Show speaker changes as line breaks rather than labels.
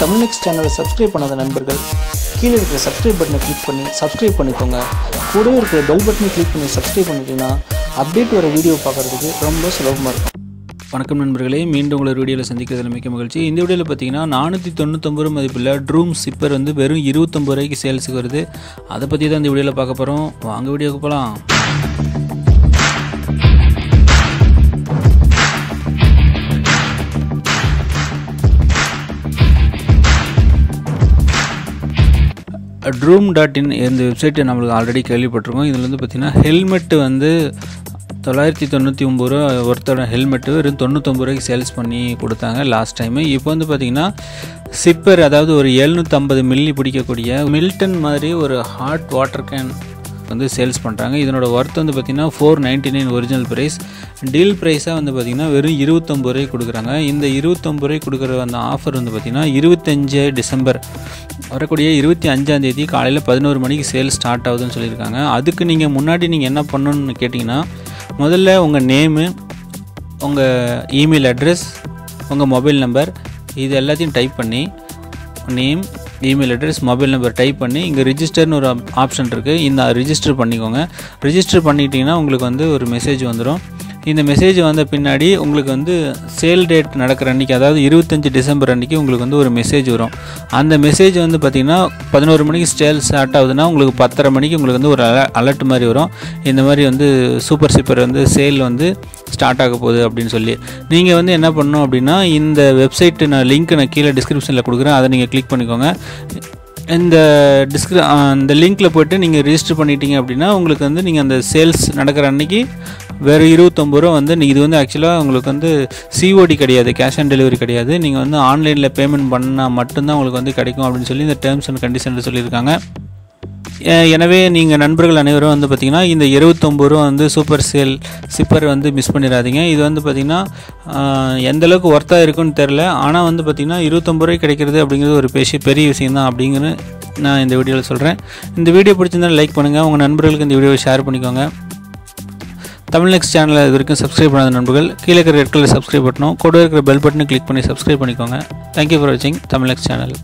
Tamil next சேனலை subscribe பண்ணாத நண்பர்கள் கீழே இருக்கிற சப்ஸ்கிரைப் பட்டனை கிளிக் பண்ணி சப்ஸ்கிரைப் பண்ணிக்கோங்க. கூடவே இருக்கிற பெல் பட்டனை கிளிக் பண்ணி சப்ஸ்கிரைப் பண்ணிட்டீங்கன்னா அப்டேட் வர வீடியோ பார்க்குறதுக்கு ரொம்ப சுலபமாக இருக்கும்.
வணக்கம் நண்பர்களே, மீண்டும் உங்களை வீடியோவில் சந்திக்கிறதுல மிக்க மகிழ்ச்சி. இந்த வீடியோவில் பார்த்தீங்கன்னா 499 மதிப்புள்ள ட்ரூம் சிப்பர் வந்து வெறும் 29 ரூபாய்க்கு சேல்ஸுக்கு வருது. அதை பற்றி தான் இந்த வீடியோவில் பார்க்க போகிறோம். வாங்க வீடியோக்கு போகலாம். Droom.in இந்த வெப்சைட்டை நம்மளுக்கு ஆல்ரெடி கேள்விப்பட்டிருக்கோம். இதில் வந்து பார்த்திங்கன்னா ஹெல்மெட்டு வந்து 999 ரூபா ஒருத்தோட ஹெல்மெட்டு வெறும் 99 ரூபாய்க்கு சேல்ஸ் பண்ணி கொடுத்தாங்க லாஸ்ட் டைமு. இப்போ வந்து பார்த்திங்கன்னா சிப்பர், அதாவது ஒரு 750 மில்லி பிடிக்கக்கூடிய மில்டன் மாதிரி ஒரு ஹாட் வாட்டர் கேன் வந்து சேல்ஸ் பண்ணுறாங்க. இதனோட ஒர்த் வந்து பார்த்திங்கன்னா 499 ஒரிஜினல் ப்ரைஸ். டீல் ப்ரைஸாக வந்து பார்த்திங்கன்னா வெறும் 29 ரூபாய்க்கு கொடுக்குறாங்க. இந்த 29 ரூபாய்க்கு கொடுக்குற அந்த ஆஃபர் வந்து பார்த்திங்கன்னா 25 டிசம்பர் வரக்கூடிய 25ஆம் தேதி காலையில் 11 மணிக்கு சேல் ஸ்டார்ட் ஆகுதுன்னு சொல்லியிருக்காங்க. அதுக்கு நீங்கள் முன்னாடி நீங்கள் என்ன பண்ணணும்னு கேட்டிங்கன்னா, முதல்ல உங்கள் நேமு, உங்கள் இமெயில் அட்ரஸ், உங்கள் மொபைல் நம்பர், இது எல்லாத்தையும் டைப் பண்ணி name, email address, mobile number type பண்ணி இங்கே ரிஜிஸ்டர்னு ஒரு ஆப்ஷன் இருக்குது. இந்த ரிஜிஸ்டர் பண்ணிக்கோங்க. ரிஜிஸ்டர் பண்ணிட்டீங்கன்னா உங்களுக்கு வந்து ஒரு மெசேஜ் வந்துடும். இந்த மெசேஜ் வந்த பின்னாடி உங்களுக்கு வந்து சேல் டேட் நடக்கிற அன்றைக்கி, அதாவது 25 டிசம்பர் அன்றைக்கி உங்களுக்கு வந்து ஒரு மெசேஜ் வரும். அந்த மெசேஜ் வந்து பார்த்திங்கன்னா 11 மணிக்கு சேல் ஸ்டார்ட் ஆகுதுன்னா உங்களுக்கு 10:30 மணிக்கு உங்களுக்கு வந்து ஒரு அலர்ட் மாதிரி வரும். இந்த மாதிரி வந்து சூப்பர் சிப்பர் வந்து சேல் வந்து ஸ்டார்ட் ஆக போகுது அப்படின்னு சொல்லி. நீங்கள் வந்து என்ன பண்ணணும் அப்படின்னா, இந்த வெப்சைட்டு லிங்க் நான் கீழே டிஸ்கிரிப்ஷனில் கொடுக்குறேன், அதை நீங்கள் கிளிக் பண்ணிக்கோங்க. இந்த லிங்க்கில் போய்ட்டு நீங்கள் ரிஜிஸ்டர் பண்ணிட்டீங்க அப்படின்னா உங்களுக்கு வந்து நீங்கள் அந்த சேல்ஸ் நடக்கிற அன்றைக்கி வேறு 29 ரூபா வந்து இது வந்து ஆக்சுவலாக உங்களுக்கு வந்து சிஓடி கிடையாது, கேஷ் ஆன் டெலிவரி கிடையாது. நீங்கள் வந்து ஆன்லைனில் பேமெண்ட் பண்ணால் மட்டும்தான் உங்களுக்கு வந்து கிடைக்கும் அப்படின்னு சொல்லி இந்த டேர்ம்ஸ் அண்ட் கண்டிஷனில் சொல்லியிருக்காங்க. எனவே நீங்கள் நண்பர்கள் அனைவரும் வந்து பார்த்திங்கன்னா இந்த 29 ரூபா வந்து சூப்பர் சேல் சிப்பர் வந்து மிஸ் பண்ணிடாதீங்க. இது வந்து பார்த்திங்கன்னா எந்தளவுக்கு ஒர்த்தாக இருக்குன்னு தெரில, ஆனால் வந்து பார்த்திங்கன்னா 29 ரூபாய்க்கு கிடைக்கிறது அப்படிங்கிறது ஒரு பெரிய விஷயம் தான் அப்படிங்கிறது நான் இந்த வீடியோவில் சொல்கிறேன். இந்த வீடியோ பிடிச்சிருந்தாலும் லைக் பண்ணுங்கள், உங்கள் நண்பர்களுக்கு இந்த வீடியோவை ஷேர் பண்ணிக்கோங்க. தமிழ் நெக்ஸ்ட் சேனலை இது வரைக்கும் சப்ஸ்கிரைப் பண்ணாத நண்பர்கள் கீழே இருக்கிற ரெட் கலர் சப்ஸ்கிரைப் பட்டனும் கூட இருக்கிற பெல் பட்டனை கிளிக் பண்ணி சப்ஸ்கிரைப் பண்ணிக்கோங்க. தேங்க்யூ ஃபார் வாட்சிங் தமிழ் நெக்ஸ்ட் சேனல்.